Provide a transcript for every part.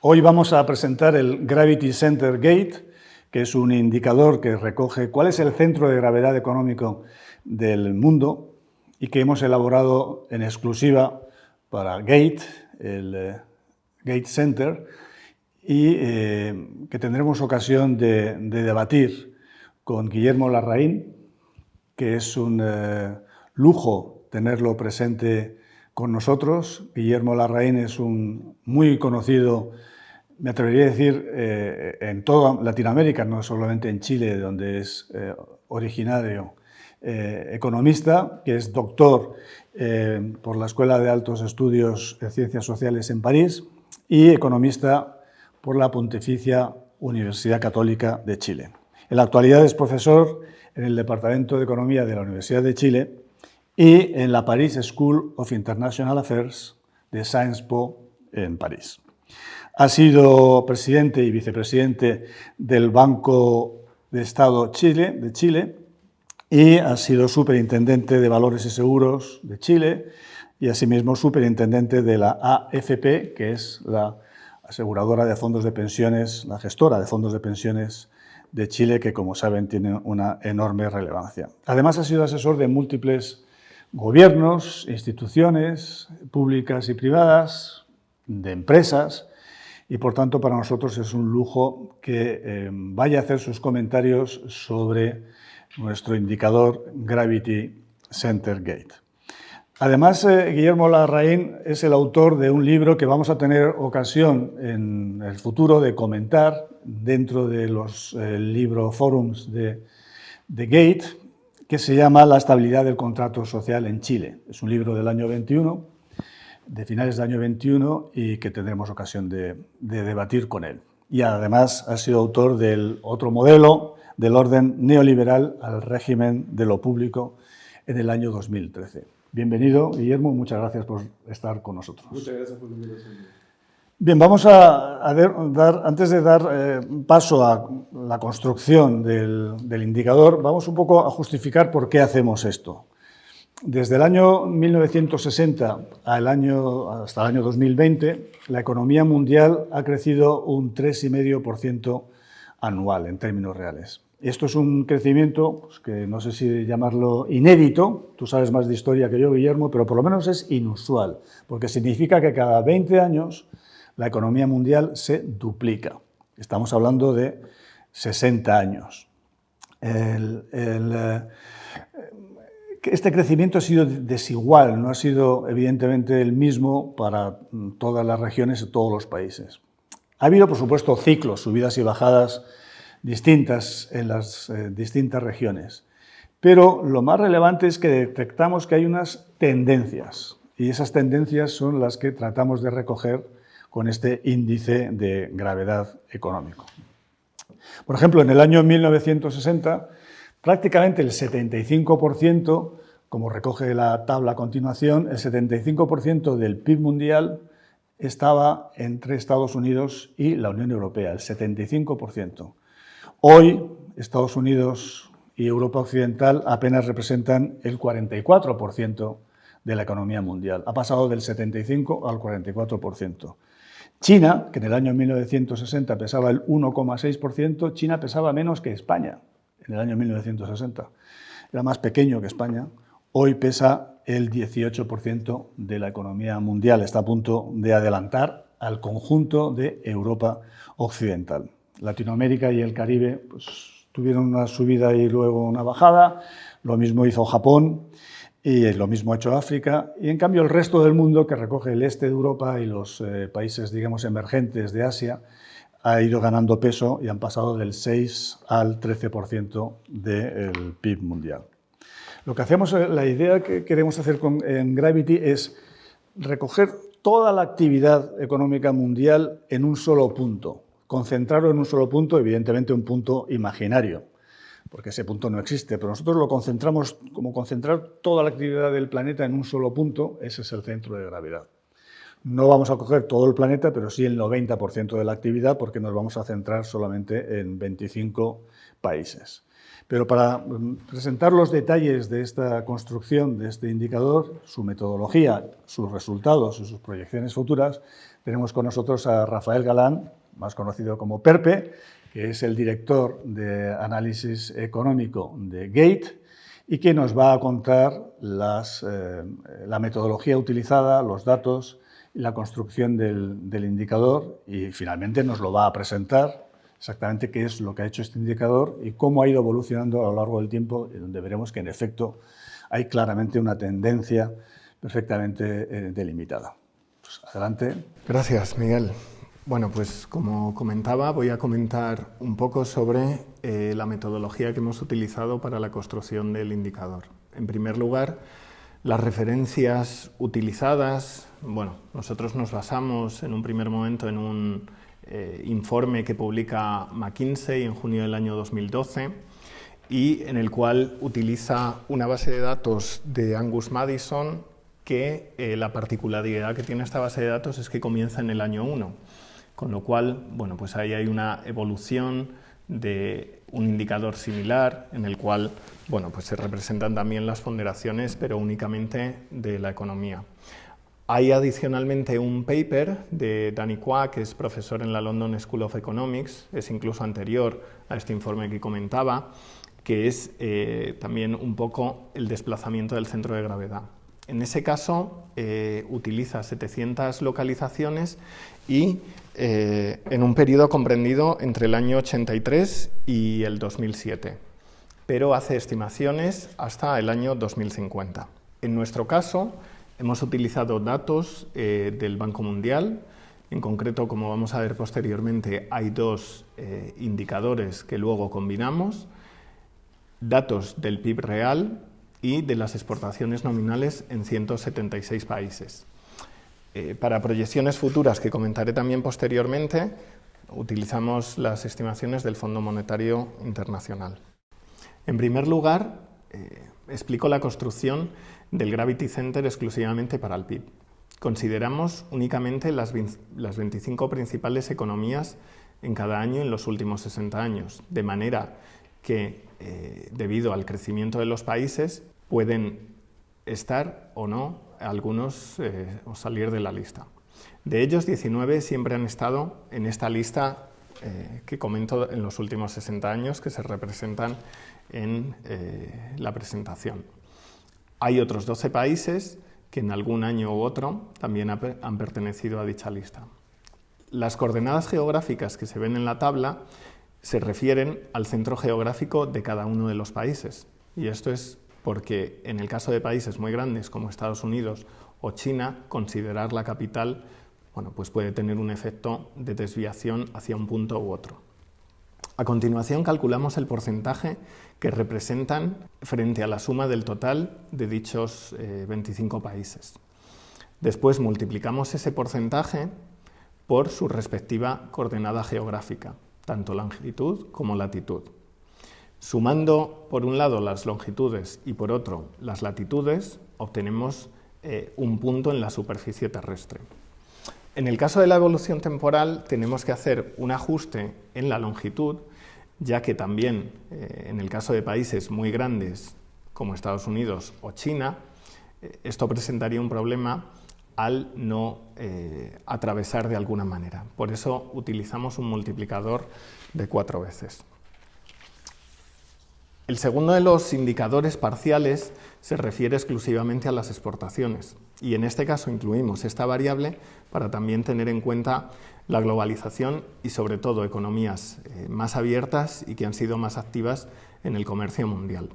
Hoy vamos a presentar el Gravity Center Gate, que es un indicador que recoge cuál es el centro de gravedad económico del mundo y que hemos elaborado en exclusiva para Gate, el Gate Center, y que tendremos ocasión de debatir con Guillermo Larraín, que es un lujo tenerlo presente con nosotros. Guillermo Larraín es un muy conocido, me atrevería a decir, en toda Latinoamérica, no solamente en Chile, donde es originario, economista, que es doctor por la Escuela de Altos Estudios de Ciencias Sociales en París y economista por la Pontificia Universidad Católica de Chile. En la actualidad es profesor en el Departamento de Economía de la Universidad de Chile y en la Paris School of International Affairs de Sciences Po en París. Ha sido presidente y vicepresidente del Banco de Estado de Chile y ha sido superintendente de Valores y Seguros de Chile y asimismo superintendente de la AFP, que es la aseguradora de fondos de pensiones, la gestora de fondos de pensiones de Chile, que como saben tiene una enorme relevancia. Además ha sido asesor de múltiples gobiernos, instituciones públicas y privadas, de empresas, y por tanto para nosotros es un lujo que vaya a hacer sus comentarios sobre nuestro indicador Gravity Center Gate. Además, Guillermo Larraín es el autor de un libro que vamos a tener ocasión en el futuro de comentar dentro de los libroforums de Gate, que se llama La estabilidad del contrato social en Chile. Es un libro del año 21, de finales del año 21, y que tendremos ocasión de debatir con él. Y además ha sido autor del otro modelo del orden neoliberal al régimen de lo público en el año 2013. Bienvenido, Guillermo, muchas gracias por estar con nosotros. Muchas gracias por la invitación. Bien, vamos a dar, antes de dar paso a la construcción del indicador, vamos un poco a justificar por qué hacemos esto. Desde el año 1960 hasta el año 2020, la economía mundial ha crecido un 3,5% anual en términos reales. Esto es un crecimiento pues, que no sé si llamarlo inédito, tú sabes más de historia que yo, Guillermo, pero por lo menos es inusual, porque significa que cada 20 años la economía mundial se duplica. Estamos hablando de 60 años. Este crecimiento ha sido desigual, no ha sido evidentemente el mismo para todas las regiones y todos los países. Ha habido, por supuesto, ciclos, subidas y bajadas distintas en las distintas regiones. Pero lo más relevante es que detectamos que hay unas tendencias, y esas tendencias son las que tratamos de recoger con este índice de gravedad económico. Por ejemplo, en el año 1960, prácticamente el 75%, como recoge la tabla a continuación, el 75% del PIB mundial estaba entre Estados Unidos y la Unión Europea, el 75%. Hoy, Estados Unidos y Europa Occidental apenas representan el 44% de la economía mundial. Ha pasado del 75% al 44%. China, que en el año 1960 pesaba el 1,6%, China pesaba menos que España en el año 1960. Era más pequeño que España. Hoy pesa el 18% de la economía mundial. Está a punto de adelantar al conjunto de Europa Occidental. Latinoamérica y el Caribe pues, tuvieron una subida y luego una bajada, lo mismo hizo Japón y lo mismo ha hecho África, y en cambio el resto del mundo, que recoge el este de Europa y los países, digamos, emergentes de Asia, ha ido ganando peso y han pasado del 6 al 13% del PIB mundial. Lo que hacemos, la idea que queremos hacer en Gravity es recoger toda la actividad económica mundial en un solo punto. Concentrarlo en un solo punto, evidentemente un punto imaginario, porque ese punto no existe, pero nosotros lo concentramos como concentrar toda la actividad del planeta en un solo punto, ese es el centro de gravedad. No vamos a coger todo el planeta, pero sí el 90% de la actividad, porque nos vamos a centrar solamente en 25 países. Pero para presentar los detalles de esta construcción, de este indicador, su metodología, sus resultados y sus proyecciones futuras, tenemos con nosotros a Rafael Galán, más conocido como Perpe, que es el director de análisis económico de Gate y que nos va a contar la metodología utilizada, los datos y la construcción del indicador, y finalmente nos lo va a presentar exactamente qué es lo que ha hecho este indicador y cómo ha ido evolucionando a lo largo del tiempo, y donde veremos que en efecto hay claramente una tendencia perfectamente delimitada. Pues adelante. Gracias, Miguel. Bueno, pues como comentaba, voy a comentar un poco sobre la metodología que hemos utilizado para la construcción del indicador. En primer lugar, las referencias utilizadas. Bueno, nosotros nos basamos en un primer momento en un informe que publica McKinsey en junio del año 2012 y en el cual utiliza una base de datos de Angus Maddison que la particularidad que tiene esta base de datos es que comienza en el año 1, con lo cual, bueno, pues ahí hay una evolución de un indicador similar en el cual, bueno, pues se representan también las ponderaciones, pero únicamente de la economía. Hay adicionalmente un paper de Danny Quah, que es profesor en la London School of Economics, es incluso anterior a este informe que comentaba, que es también un poco el desplazamiento del centro de gravedad. En ese caso utiliza 700 localizaciones y en un periodo comprendido entre el año 83 y el 2007, pero hace estimaciones hasta el año 2050. En nuestro caso, hemos utilizado datos del Banco Mundial. En concreto, como vamos a ver posteriormente, hay dos indicadores que luego combinamos, datos del PIB real y de las exportaciones nominales en 176 países. Para proyecciones futuras, que comentaré también posteriormente, utilizamos las estimaciones del Fondo Monetario Internacional. En primer lugar, explico la construcción del Gravity Center exclusivamente para el PIB. Consideramos únicamente las 25 principales economías en cada año en los últimos 60 años, de manera que, debido al crecimiento de los países, pueden estar o no algunos o salir de la lista. De ellos, 19 siempre han estado en esta lista que comento en los últimos 60 años, que se representan en la presentación. Hay otros 12 países que en algún año u otro también han pertenecido a dicha lista. Las coordenadas geográficas que se ven en la tabla se refieren al centro geográfico de cada uno de los países. Y esto es porque en el caso de países muy grandes como Estados Unidos o China, considerar la capital, bueno, pues puede tener un efecto de desviación hacia un punto u otro. A continuación calculamos el porcentaje que representan frente a la suma del total de dichos 25 países. Después multiplicamos ese porcentaje por su respectiva coordenada geográfica, tanto longitud como latitud. Sumando por un lado las longitudes y por otro las latitudes, obtenemos un punto en la superficie terrestre. En el caso de la evolución temporal tenemos que hacer un ajuste en la longitud, ya que también en el caso de países muy grandes como Estados Unidos o China, esto presentaría un problema al no atravesar de alguna manera. Por eso utilizamos un multiplicador de 4 veces. El segundo de los indicadores parciales se refiere exclusivamente a las exportaciones y en este caso incluimos esta variable para también tener en cuenta la globalización y sobre todo economías más abiertas y que han sido más activas en el comercio mundial.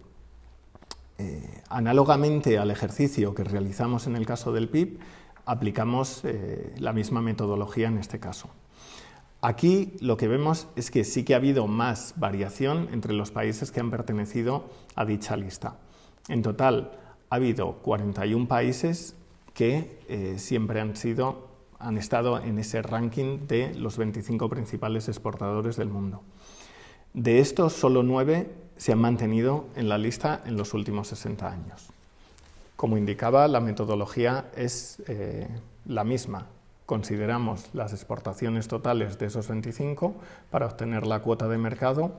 Análogamente al ejercicio que realizamos en el caso del PIB, aplicamos la misma metodología en este caso. Aquí lo que vemos es que sí que ha habido más variación entre los países que han pertenecido a dicha lista. En total ha habido 41 países que siempre han estado en ese ranking de los 25 principales exportadores del mundo. De estos, solo 9 se han mantenido en la lista en los últimos 60 años. Como indicaba, la metodología es la misma consideramos las exportaciones totales de esos 25 para obtener la cuota de mercado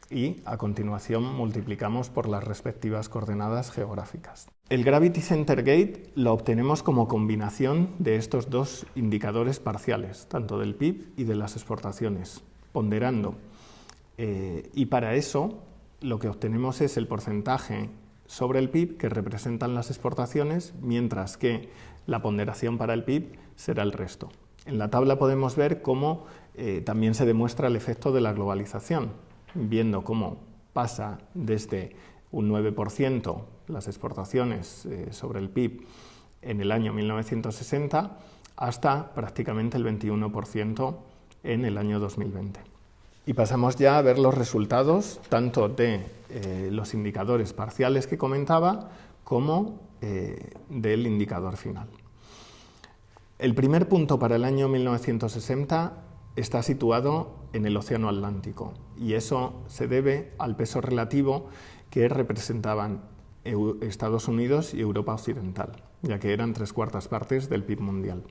y a continuación multiplicamos por las respectivas coordenadas geográficas. El Gravity Center Gate lo obtenemos como combinación de estos dos indicadores parciales, tanto del PIB y de las exportaciones, ponderando. Y para eso lo que obtenemos es el porcentaje sobre el PIB que representan las exportaciones, mientras que la ponderación para el PIB será el resto. En la tabla podemos ver cómo también se demuestra el efecto de la globalización, viendo cómo pasa desde un 9% las exportaciones sobre el PIB en el año 1960 hasta prácticamente el 21% en el año 2020. Y pasamos ya a ver los resultados tanto de los indicadores parciales que comentaba como del indicador final. El primer punto para el año 1960 está situado en el Océano Atlántico y eso se debe al peso relativo que representaban Estados Unidos y Europa Occidental, ya que eran 3/4 partes del PIB mundial.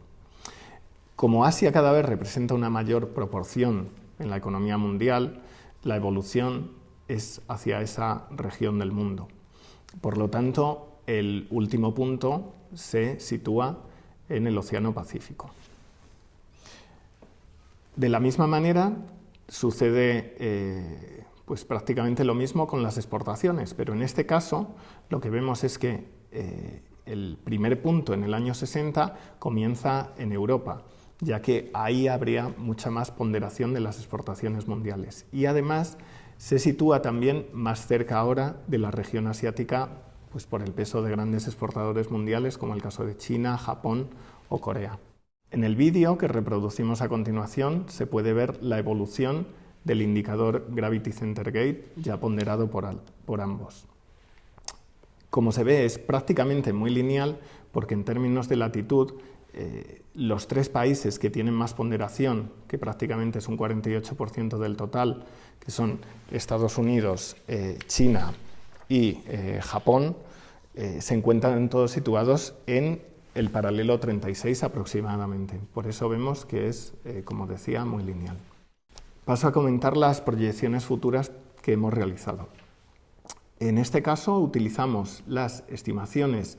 Como Asia cada vez representa una mayor proporción en la economía mundial, la evolución es hacia esa región del mundo. Por lo tanto, el último punto se sitúa en el Océano Pacífico. De la misma manera, sucede pues prácticamente lo mismo con las exportaciones, pero en este caso lo que vemos es que el primer punto en el año 60 comienza en Europa, ya que ahí habría mucha más ponderación de las exportaciones mundiales. Y además se sitúa también más cerca ahora de la región asiática, pues por el peso de grandes exportadores mundiales como el caso de China, Japón o Corea. En el vídeo que reproducimos a continuación se puede ver la evolución del indicador Gravity Center Gate ya ponderado por ambos. Como se ve, es prácticamente muy lineal porque en términos de latitud los tres países que tienen más ponderación, que prácticamente es un 48% del total, que son Estados Unidos, China y Japón, se encuentran todos situados en el paralelo 36 aproximadamente. Por eso vemos que es, como decía, muy lineal. Paso a comentar las proyecciones futuras que hemos realizado. En este caso utilizamos las estimaciones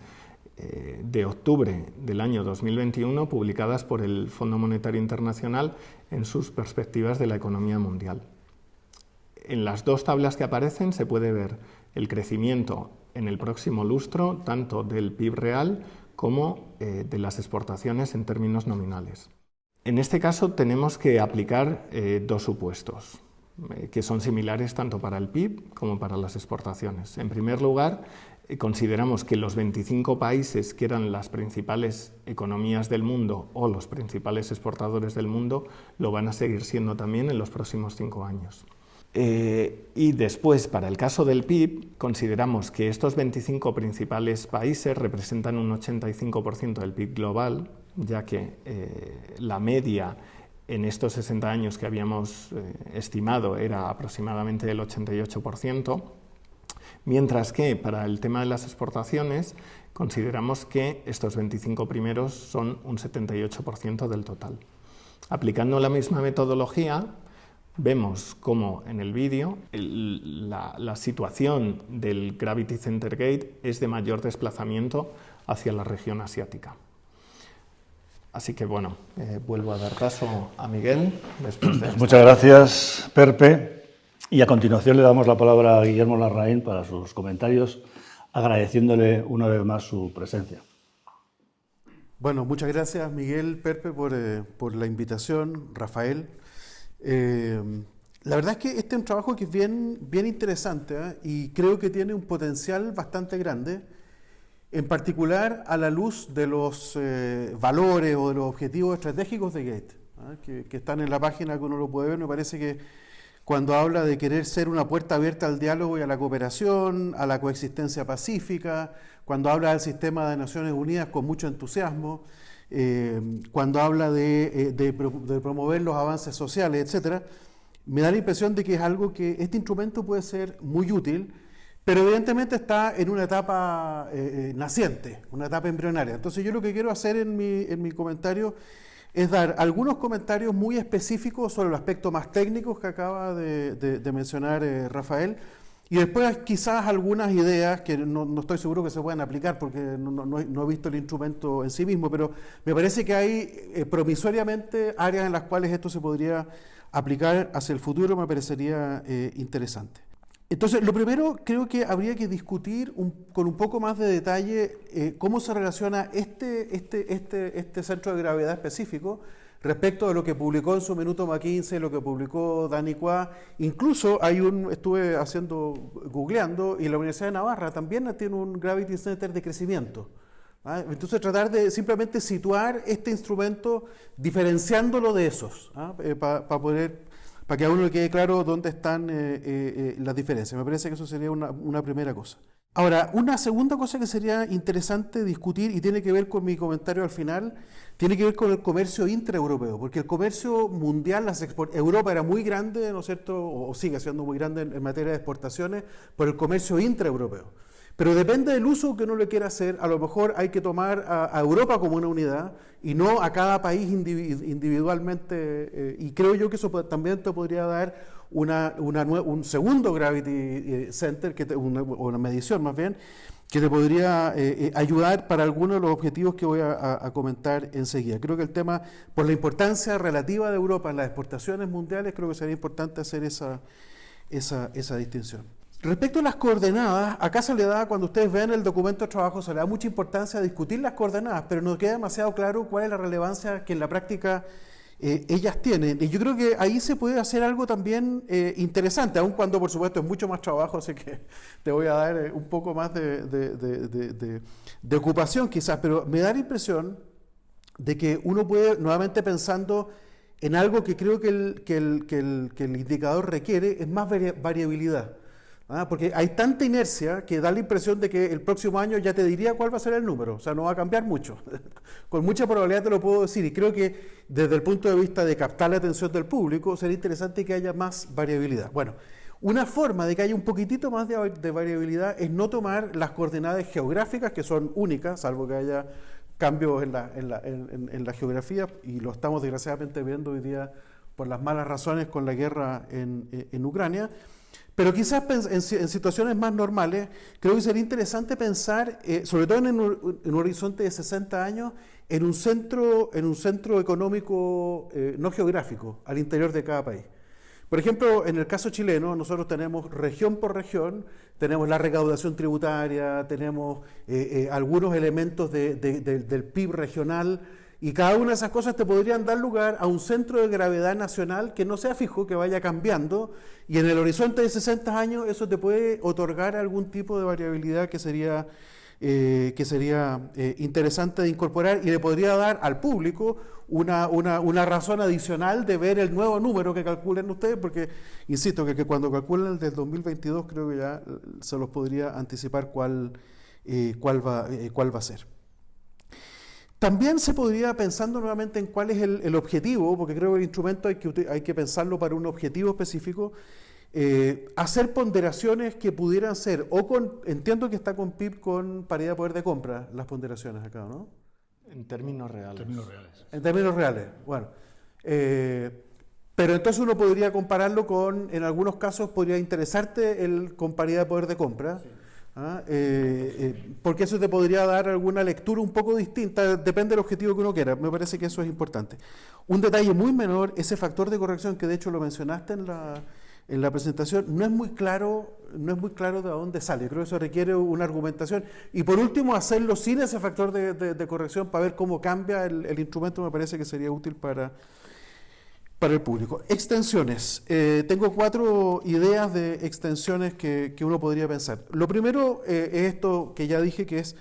de octubre del año 2021 publicadas por el Fondo Monetario Internacional en sus perspectivas de la economía mundial. En las dos tablas que aparecen se puede ver el crecimiento en el próximo lustro tanto del PIB real como de las exportaciones en términos nominales. En este caso tenemos que aplicar dos supuestos que son similares tanto para el PIB como para las exportaciones. En primer lugar, consideramos que los 25 países que eran las principales economías del mundo o los principales exportadores del mundo lo van a seguir siendo también en los próximos 5 años. Y después, para el caso del PIB, consideramos que estos 25 principales países representan un 85% del PIB global, ya que la media en estos 60 años que habíamos estimado era aproximadamente del 88%, mientras que para el tema de las exportaciones consideramos que estos 25 primeros son un 78% del total. Aplicando la misma metodología, vemos cómo en el vídeo la situación del Gravity Center Gate es de mayor desplazamiento hacia la región asiática. Así que bueno, vuelvo a dar paso a Miguel. Muchas gracias, Perpe. Y a continuación le damos la palabra a Guillermo Larraín para sus comentarios, agradeciéndole una vez más su presencia. Bueno, muchas gracias, Miguel, Perpe, por la invitación, Rafael. La verdad es que este es un trabajo que es bien interesante, y creo que tiene un potencial bastante grande, en particular a la luz de los valores o de los objetivos estratégicos de Gate, que están en la página que uno lo puede ver. Me parece que cuando habla de querer ser una puerta abierta al diálogo y a la cooperación, a la coexistencia pacífica, cuando habla del sistema de Naciones Unidas con mucho entusiasmo, cuando habla de promover los avances sociales, etcétera, me da la impresión de que es algo que este instrumento puede ser muy útil, pero evidentemente está en una etapa naciente, una etapa embrionaria. Entonces yo lo que quiero hacer en mi comentario es dar algunos comentarios muy específicos sobre los aspectos más técnicos que acaba de mencionar Rafael, y después quizás algunas ideas que no estoy seguro que se puedan aplicar porque no he visto el instrumento en sí mismo, pero me parece que hay promisoriamente áreas en las cuales esto se podría aplicar hacia el futuro, me parecería interesante. Entonces, lo primero, creo que habría que discutir con un poco más de detalle cómo se relaciona este centro de gravedad específico respecto de lo que publicó en su minuto McKinsey, lo que publicó Dani Qua. Incluso estuve googleando, y la Universidad de Navarra también tiene un Gravity Center de crecimiento. Entonces, tratar de simplemente situar este instrumento diferenciándolo de esos, para que a uno le quede claro dónde están las diferencias. Me parece que eso sería una primera cosa. Ahora, una segunda cosa que sería interesante discutir, y tiene que ver con mi comentario al final, tiene que ver con el comercio intraeuropeo, porque el comercio mundial, Europa era muy grande, ¿no es cierto?, o sigue siendo muy grande en materia de exportaciones, por el comercio intraeuropeo. Pero depende del uso que uno le quiera hacer. A lo mejor hay que tomar a Europa como una unidad y no a cada país individualmente. Y creo yo que eso también te podría dar un segundo Gravity Center, una medición más bien, que te podría ayudar para algunos de los objetivos que voy a comentar enseguida. Creo que el tema, por la importancia relativa de Europa en las exportaciones mundiales, creo que sería importante hacer esa distinción. Respecto a las coordenadas, acá se le da, cuando ustedes ven el documento de trabajo, se le da mucha importancia a discutir las coordenadas, pero no queda demasiado claro cuál es la relevancia que en la práctica ellas tienen. Y yo creo que ahí se puede hacer algo también interesante, aun cuando por supuesto es mucho más trabajo, así que te voy a dar un poco más de ocupación quizás, pero me da la impresión de que uno puede, nuevamente pensando en algo que creo que el indicador requiere, es más variabilidad. Porque hay tanta inercia que da la impresión de que el próximo año ya te diría cuál va a ser el número, o sea, no va a cambiar mucho. Con mucha probabilidad te lo puedo decir, y creo que desde el punto de vista de captar la atención del público sería interesante que haya más variabilidad. Bueno, una forma de que haya un poquitito más de variabilidad es no tomar las coordenadas geográficas, que son únicas, salvo que haya cambios en la geografía, y lo estamos desgraciadamente viendo hoy día por las malas razones con la guerra en Ucrania. Pero quizás en situaciones más normales, creo que sería interesante pensar, sobre todo en un horizonte de 60 años, en un centro económico no geográfico, al interior de cada país. Por ejemplo, en el caso chileno, nosotros tenemos región por región, tenemos la recaudación tributaria, tenemos algunos elementos del PIB regional, y cada una de esas cosas te podrían dar lugar a un centro de gravedad nacional que no sea fijo, que vaya cambiando, y en el horizonte de 60 años eso te puede otorgar algún tipo de variabilidad que sería interesante de incorporar, y le podría dar al público una razón adicional de ver el nuevo número que calculen ustedes, porque insisto que cuando calculen el del 2022 creo que ya se los podría anticipar cuál va a ser. También se podría, pensando nuevamente en cuál es el objetivo, porque creo que el instrumento hay que pensarlo para un objetivo específico, hacer ponderaciones que pudieran ser, entiendo que está con PIB con paridad de poder de compra, las ponderaciones acá, ¿no? En términos reales. En términos reales, bueno. Pero entonces uno podría compararlo en algunos casos podría interesarte con paridad de poder de compra. Sí. Porque eso te podría dar alguna lectura un poco distinta, depende del objetivo que uno quiera. Me parece que eso es importante. Un detalle muy menor, ese factor de corrección que de hecho lo mencionaste en la presentación, no es muy claro de dónde sale. Creo que eso requiere una argumentación, y por último hacerlo sin ese factor de corrección para ver cómo cambia el instrumento. Me parece que sería útil para el público. Extensiones. Tengo 4 ideas de extensiones que uno podría pensar. Lo primero es esto que ya dije, que es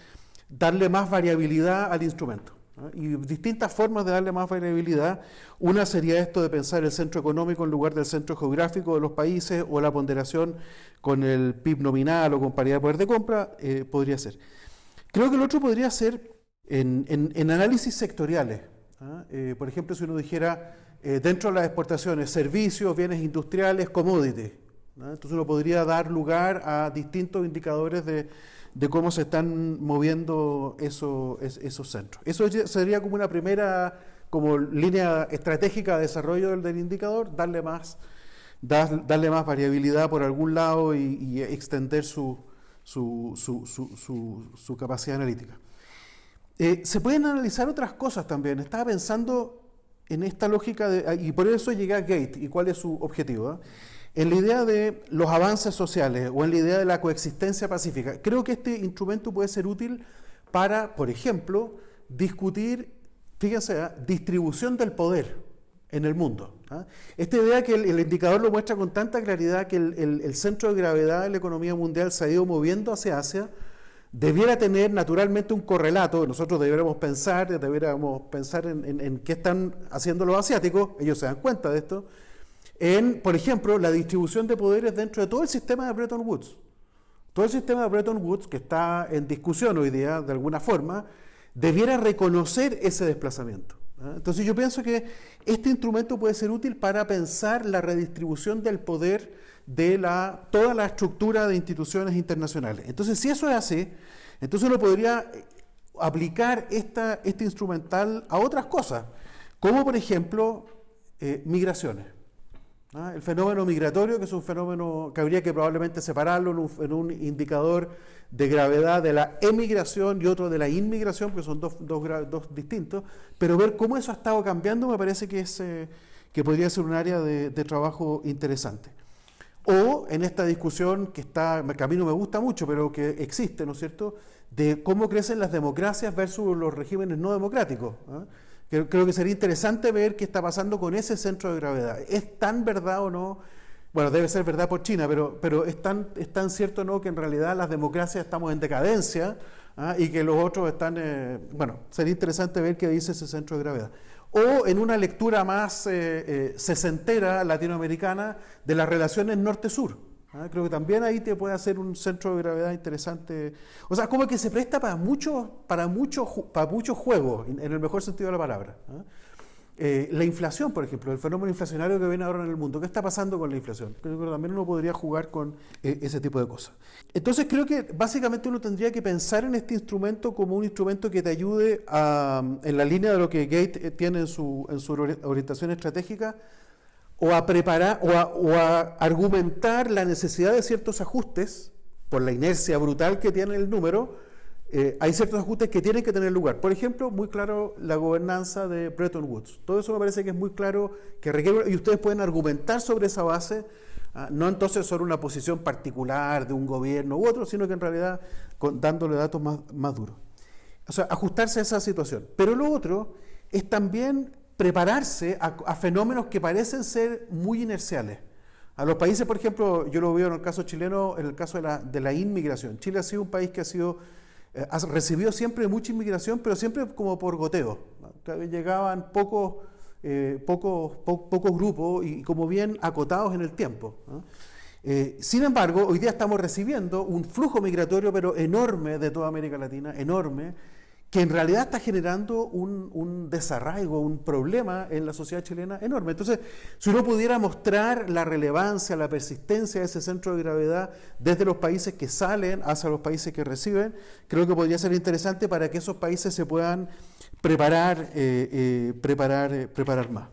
darle más variabilidad al instrumento, ¿no? Y distintas formas de darle más variabilidad. Una sería esto de pensar el centro económico en lugar del centro geográfico de los países, o la ponderación con el PIB nominal o con paridad de poder de compra, podría ser. Creo que el otro podría ser en análisis sectoriales. Por ejemplo, si uno dijera dentro de las exportaciones, servicios, bienes industriales, commodities, ¿no? Entonces uno podría dar lugar a distintos indicadores de cómo se están moviendo esos centros. Eso sería como una primera como línea estratégica de desarrollo del indicador, darle más variabilidad por algún lado y extender su capacidad analítica. Se pueden analizar otras cosas también. Estaba pensando en esta lógica, y por eso llegué a Gate, y cuál es su objetivo, en la idea de los avances sociales o en la idea de la coexistencia pacífica. Creo que este instrumento puede ser útil para, por ejemplo, discutir, fíjense, distribución del poder en el mundo. Esta idea que el indicador lo muestra con tanta claridad, que el centro de gravedad de la economía mundial se ha ido moviendo hacia Asia, debiera tener naturalmente un correlato. Nosotros deberíamos pensar en qué están haciendo los asiáticos, ellos se dan cuenta de esto, en, por ejemplo, la distribución de poderes dentro de todo el sistema de Bretton Woods. Todo el sistema de Bretton Woods, que está en discusión hoy día, de alguna forma, debiera reconocer ese desplazamiento. Entonces yo pienso que este instrumento puede ser útil para pensar la redistribución del poder de toda la estructura de instituciones internacionales. Entonces, si eso es así, entonces uno podría aplicar este instrumental a otras cosas, como por ejemplo migraciones. El fenómeno migratorio, que es un fenómeno que habría que probablemente separarlo en un indicador de gravedad de la emigración y otro de la inmigración, porque son dos distintos, pero ver cómo eso ha estado cambiando me parece que podría ser un área de trabajo interesante. O en esta discusión que a mí no me gusta mucho, pero que existe, ¿no es cierto?, de cómo crecen las democracias versus los regímenes no democráticos. Creo que sería interesante ver qué está pasando con ese centro de gravedad. ¿Es tan verdad o no? Bueno, debe ser verdad por China, pero es tan cierto o no que en realidad las democracias estamos en decadencia y que los otros están... sería interesante ver qué dice ese centro de gravedad. O en una lectura más sesentera latinoamericana de las relaciones norte-sur. Creo que también ahí te puede hacer un centro de gravedad interesante. O sea, como que se presta para mucho juego, en el mejor sentido de la palabra. La inflación, por ejemplo, el fenómeno inflacionario que viene ahora en el mundo. ¿Qué está pasando con la inflación? Creo que también uno podría jugar con ese tipo de cosas. Entonces creo que básicamente uno tendría que pensar en este instrumento como un instrumento que te ayude en la línea de lo que Gate tiene en su orientación estratégica, o a preparar o a argumentar la necesidad de ciertos ajustes por la inercia brutal que tiene el número. Hay ciertos ajustes que tienen que tener lugar. Por ejemplo, muy claro, la gobernanza de Bretton Woods. Todo eso me parece que es muy claro, que requiere, y ustedes pueden argumentar sobre esa base, no entonces sobre una posición particular de un gobierno u otro, sino que en realidad dándole datos más duros. O sea, ajustarse a esa situación. Pero lo otro es también prepararse a fenómenos que parecen ser muy inerciales. A los países, por ejemplo, yo lo veo en el caso chileno, en el caso de la inmigración. Chile ha sido un país que ha recibido siempre mucha inmigración, pero siempre como por goteo. Llegaban pocos grupos y como bien acotados en el tiempo. Sin embargo, hoy día estamos recibiendo un flujo migratorio, pero enorme, de toda América Latina, enorme, que en realidad está generando un desarraigo, un problema en la sociedad chilena enorme. Entonces, si uno pudiera mostrar la relevancia, la persistencia de ese centro de gravedad desde los países que salen hacia los países que reciben, creo que podría ser interesante para que esos países se puedan preparar más.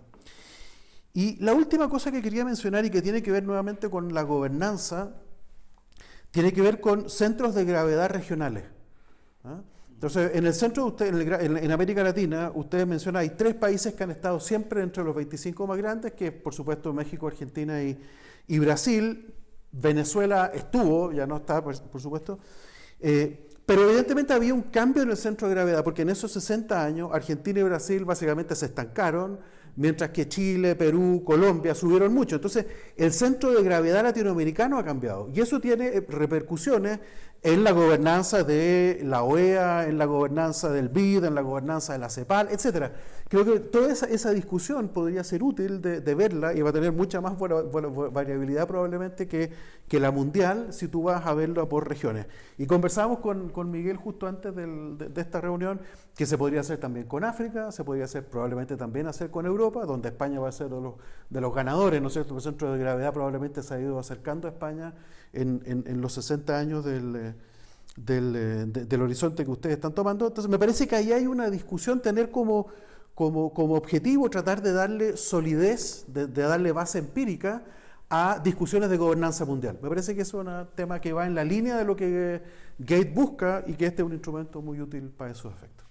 Y la última cosa que quería mencionar y que tiene que ver nuevamente con la gobernanza, tiene que ver con centros de gravedad regionales. Entonces, en el centro, en América Latina, ustedes mencionan, hay 3 países que han estado siempre entre los 25 más grandes, que es, por supuesto, México, Argentina y Brasil. Venezuela estuvo, ya no está, por supuesto. Pero evidentemente había un cambio en el centro de gravedad, porque en esos 60 años, Argentina y Brasil básicamente se estancaron, mientras que Chile, Perú, Colombia subieron mucho. Entonces, el centro de gravedad latinoamericano ha cambiado, y eso tiene repercusiones en la gobernanza de la OEA, en la gobernanza del BID, en la gobernanza de la CEPAL, etc. Creo que toda esa discusión podría ser útil de verla, y va a tener mucha más variabilidad probablemente que la mundial, si tú vas a verlo por regiones. Y conversábamos con Miguel justo antes de esta reunión, que se podría hacer también con África, se podría hacer probablemente también hacer con Europa, donde España va a ser de los ganadores, ¿no es cierto? El centro de gravedad probablemente se ha ido acercando a España en los 60 años del horizonte que ustedes están tomando. Entonces me parece que ahí hay una discusión, tener como como objetivo tratar de darle solidez, de darle base empírica a discusiones de gobernanza mundial. Me parece que eso es un tema que va en la línea de lo que Gate busca y que este es un instrumento muy útil para esos efectos.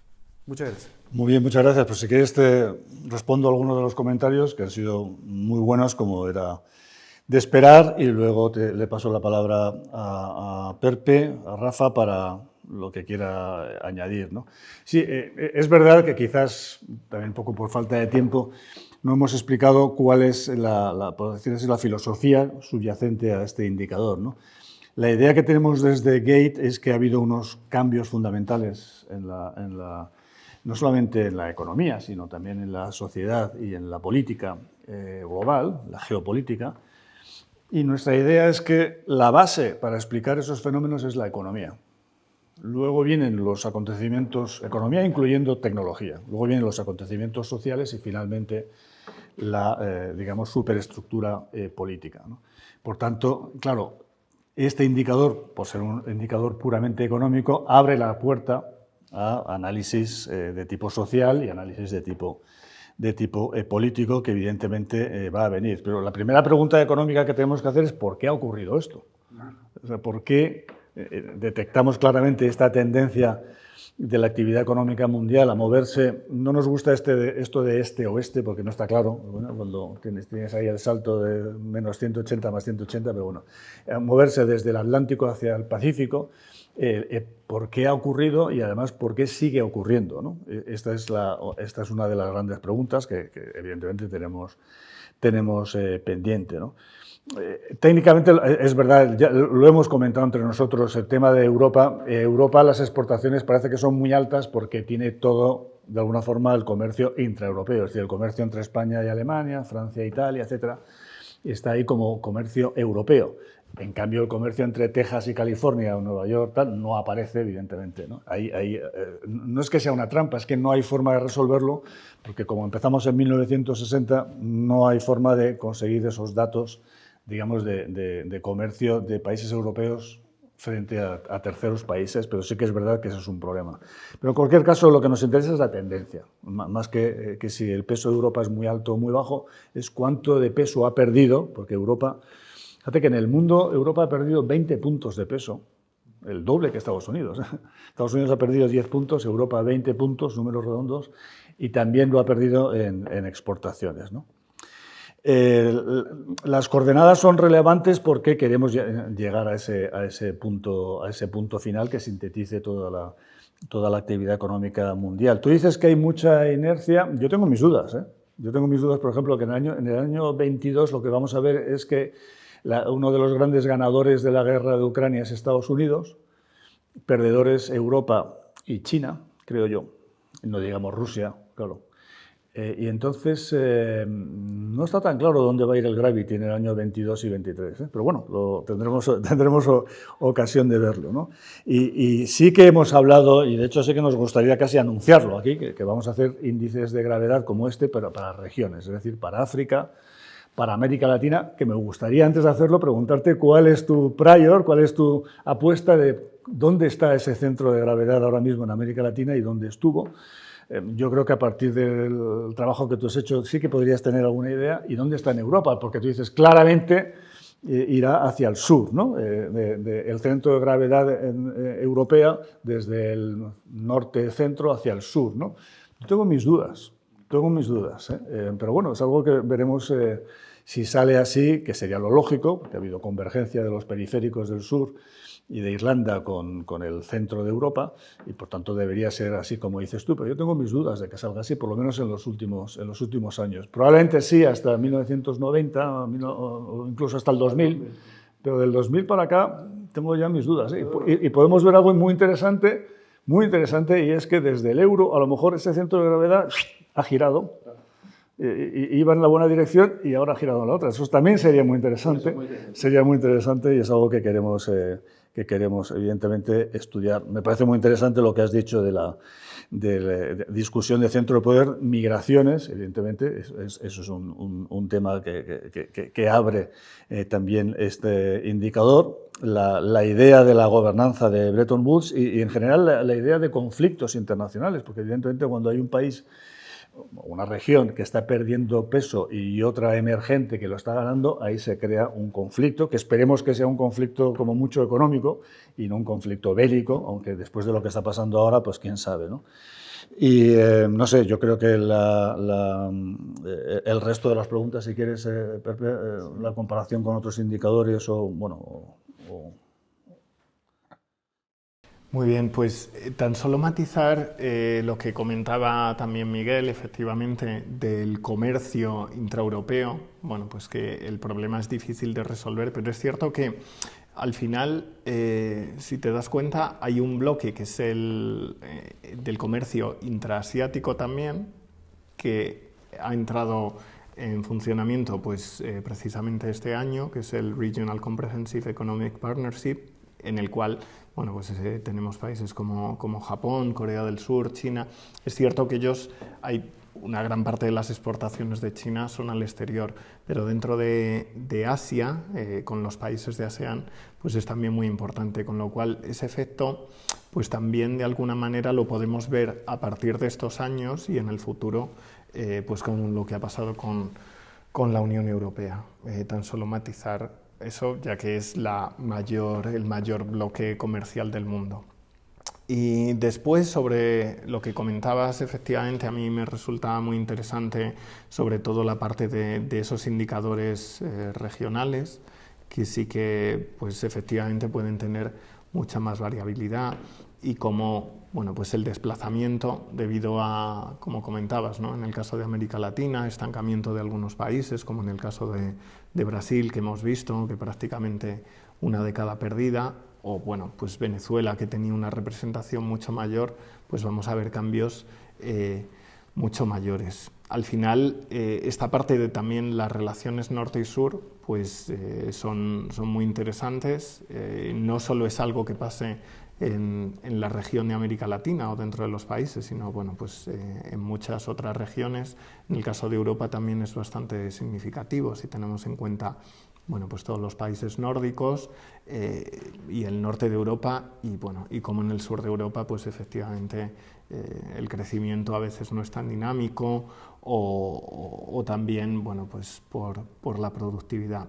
Muchas gracias. Muy bien, muchas gracias. Pues si quieres te respondo a algunos de los comentarios que han sido muy buenos, como era de esperar, y luego le paso la palabra a Perpe, a Rafa, para lo que quiera añadir, ¿no? Sí, es verdad que quizás, también un poco por falta de tiempo, no hemos explicado cuál es la filosofía subyacente a este indicador, ¿no? La idea que tenemos desde Gate es que ha habido unos cambios fundamentales no solamente en la economía, sino también en la sociedad y en la política global, la geopolítica. Y nuestra idea es que la base para explicar esos fenómenos es la economía. Luego vienen los acontecimientos, economía incluyendo tecnología, luego vienen los acontecimientos sociales y finalmente la, digamos, superestructura política, ¿no? Por tanto, claro, este indicador, por ser un indicador puramente económico, abre la puerta a análisis de tipo social y análisis de tipo político, que evidentemente va a venir. Pero la primera pregunta económica que tenemos que hacer es ¿por qué ha ocurrido esto? O sea, ¿por qué detectamos claramente esta tendencia de la actividad económica mundial a moverse? No nos gusta esto de este-oeste, porque no está claro, bueno, cuando tienes ahí el salto de menos 180 más 180, pero bueno, moverse desde el Atlántico hacia el Pacífico. ¿Por qué ha ocurrido y además por qué sigue ocurriendo, ¿no? Esta es una de las grandes preguntas que evidentemente tenemos pendiente, ¿no? Técnicamente es verdad, ya lo hemos comentado entre nosotros, el tema de Europa. Europa, las exportaciones parece que son muy altas porque tiene todo, de alguna forma, el comercio intraeuropeo, es decir, el comercio entre España y Alemania, Francia, Italia, etcétera, está ahí como comercio europeo. En cambio, el comercio entre Texas y California o Nueva York tal, no aparece, evidentemente, ¿no? No es que sea una trampa, es que no hay forma de resolverlo, porque como empezamos en 1960, no hay forma de conseguir esos datos, digamos, de comercio de países europeos frente a terceros países, pero sí que es verdad que eso es un problema. Pero en cualquier caso, lo que nos interesa es la tendencia, más que si el peso de Europa es muy alto o muy bajo, es cuánto de peso ha perdido, porque Europa... Fíjate que en el mundo Europa ha perdido 20 puntos de peso, el doble que Estados Unidos. Estados Unidos ha perdido 10 puntos, Europa 20 puntos, números redondos, y también lo ha perdido en exportaciones, ¿no? Las coordenadas son relevantes porque queremos llegar a ese punto final que sintetice toda la actividad económica mundial. Tú dices que hay mucha inercia, yo tengo mis dudas, ¿eh? Yo tengo mis dudas, por ejemplo, que en el año 22 lo que vamos a ver es que uno de los grandes ganadores de la guerra de Ucrania es Estados Unidos, perdedores Europa y China, creo yo, no digamos Rusia, claro. Y entonces no está tan claro dónde va a ir el Gravity en el año 22 y 23, ¿eh? Pero bueno, tendremos ocasión de verlo, ¿no? Y sí que hemos hablado, y de hecho sí que nos gustaría casi anunciarlo aquí, que vamos a hacer índices de gravedad como este, pero para regiones, es decir, para África, para América Latina, que me gustaría antes de hacerlo preguntarte cuál es tu prior, cuál es tu apuesta de dónde está ese centro de gravedad ahora mismo en América Latina y dónde estuvo. Yo creo que a partir del trabajo que tú has hecho sí que podrías tener alguna idea. ¿Y dónde está en Europa? Porque tú dices claramente irá hacia el sur, ¿no? El centro de gravedad europea desde el norte-centro hacia el sur, ¿no? Yo tengo mis dudas, pero bueno, es algo que veremos si sale así, que sería lo lógico, porque ha habido convergencia de los periféricos del sur y de Irlanda con el centro de Europa, y por tanto debería ser así como dices tú, pero yo tengo mis dudas de que salga así, por lo menos en los últimos años. Probablemente sí, hasta 1990 o incluso hasta el 2000, pero del 2000 para acá tengo ya mis dudas, ¿eh? Y podemos ver algo muy interesante, y es que desde el euro, a lo mejor ese centro de gravedad ha girado, iba en la buena dirección y ahora ha girado en la otra. Eso también sería muy interesante, y es algo que queremos evidentemente estudiar. Me parece muy interesante lo que has dicho de la discusión de centro de poder, migraciones, evidentemente, eso es un tema que abre también este indicador, la idea de la gobernanza de Bretton Woods y en general la idea de conflictos internacionales, porque evidentemente cuando hay un país una región que está perdiendo peso y otra emergente que lo está ganando, ahí se crea un conflicto, que esperemos que sea un conflicto como mucho económico y no un conflicto bélico, aunque después de lo que está pasando ahora, pues quién sabe, ¿no? Y no sé, yo creo que el resto de las preguntas, si quieres, Pepe, la comparación con otros indicadores o, bueno, Muy bien, pues tan solo matizar lo que comentaba también Miguel, efectivamente, del comercio intraeuropeo. Bueno, pues que el problema es difícil de resolver, pero es cierto que al final, si te das cuenta, hay un bloque que es el del comercio intraasiático también, que ha entrado en funcionamiento pues, precisamente este año, que es el Regional Comprehensive Economic Partnership, en el cual bueno, pues tenemos países como Japón, Corea del Sur, China. Es cierto que una gran parte de las exportaciones de China son al exterior, pero dentro de Asia, con los países de ASEAN, pues es también muy importante, con lo cual ese efecto pues también de alguna manera lo podemos ver a partir de estos años y en el futuro pues con lo que ha pasado con la Unión Europea. Tan solo matizar eso, ya que es el mayor bloque comercial del mundo. Y después, sobre lo que comentabas, efectivamente a mí me resulta muy interesante sobre todo la parte de esos indicadores regionales, que sí que pues, efectivamente pueden tener mucha más variabilidad y como bueno, pues el desplazamiento debido a, como comentabas, ¿no? En el caso de América Latina, estancamiento de algunos países, como en el caso de Brasil, que hemos visto que prácticamente una década perdida, o bueno, pues Venezuela, que tenía una representación mucho mayor, pues vamos a ver cambios mucho mayores. Al final, esta parte de también las relaciones norte y sur, pues son muy interesantes. No solo es algo que pase en la región de América Latina o dentro de los países, sino bueno, pues, en muchas otras regiones. En el caso de Europa también es bastante significativo, si tenemos en cuenta bueno, pues todos los países nórdicos y el norte de Europa y, bueno, y como en el sur de Europa, pues efectivamente el crecimiento a veces no es tan dinámico o también bueno, pues por la productividad.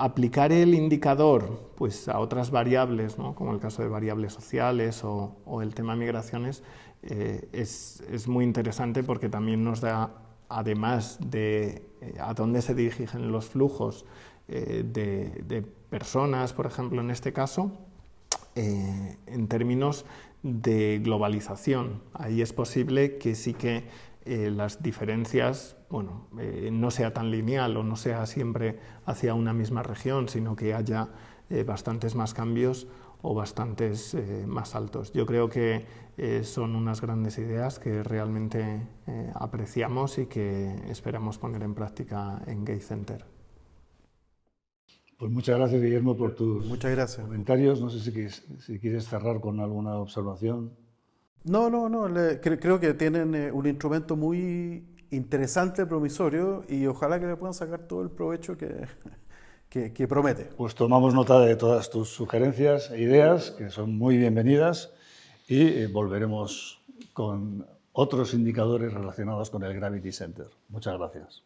Aplicar el indicador pues, a otras variables, ¿no? Como el caso de variables sociales o el tema de migraciones, es muy interesante porque también nos da, además de a dónde se dirigen los flujos de personas, por ejemplo, en este caso, en términos de globalización. Ahí es posible que sí que las diferencias bueno, no sea tan lineal o no sea siempre hacia una misma región, sino que haya bastantes más cambios o bastantes más altos. Yo creo que son unas grandes ideas que realmente apreciamos y que esperamos poner en práctica en Gate Center. Pues muchas gracias, Guillermo, por tus Muchas gracias. comentarios. No sé si quieres cerrar con alguna observación. No, creo que tienen un instrumento muy interesante, promisorio, y ojalá que le puedan sacar todo el provecho que promete. Pues tomamos nota de todas tus sugerencias e ideas, que son muy bienvenidas, y volveremos con otros indicadores relacionados con el Gravity Center. Muchas gracias.